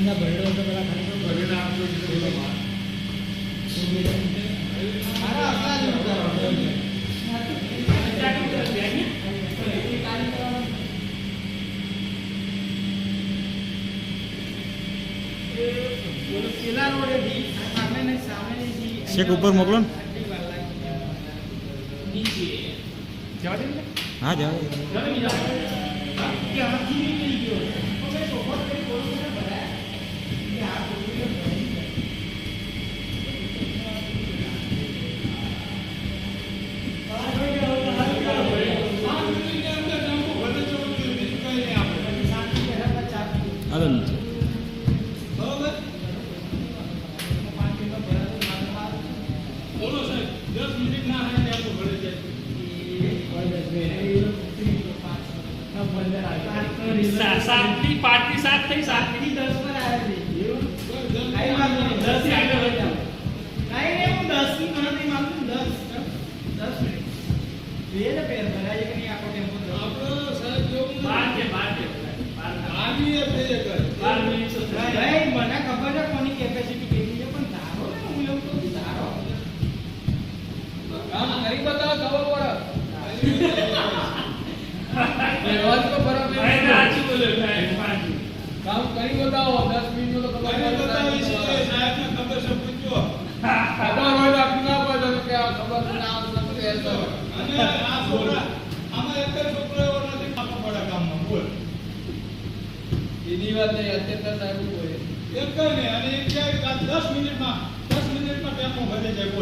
અહીંયા ભરેલો હતો પેલા ખાલી ભરીને આપજો શેક ઉપર મોકલો ને. હા જાવ. હાલો નીચે. સાતની પાર્ટી 7 થઈ 7 થી 10 પર આવ્યા છે. કઈ વાંધો નહીં 10 થી આગળ વધ્યા. કઈ નહીં હું 10 ની ગણતરી માંગુ 10 મિનિટ. બે ને પેર ભરાય કે નહીં આખો ટેમ્પો આપણો સાહેબ જોવું 12 છે 12 મિનિટ ભાઈ મને ખબર છે કોની કેપેસિટી કેટલી છે પણ ધારો ને હું એવું કહું ધારો કામ કરી બતાવો ખબર પડે. વાત તો બરાબર ભાઈ સાચું બોલ્યો સાહેબ સાચું કામ કરી બતાવો 10 મિનિટમાં તો ખબર બતાવી છે સાહેબ ને ખબર છે પૂછજો ખબર હોય તો આપી ના પડે કે આ ખબર ના નથી રહેતો અને આ છોકરા આમાં એક છોકરો એવો નથી કામ પડે કામમાં બોલ એની વાત નહીં અત્યારે સાહેબ બોલે એક ને અને એક 10 મિનિટમાં ટેમ્પો ભરે જાય બોલ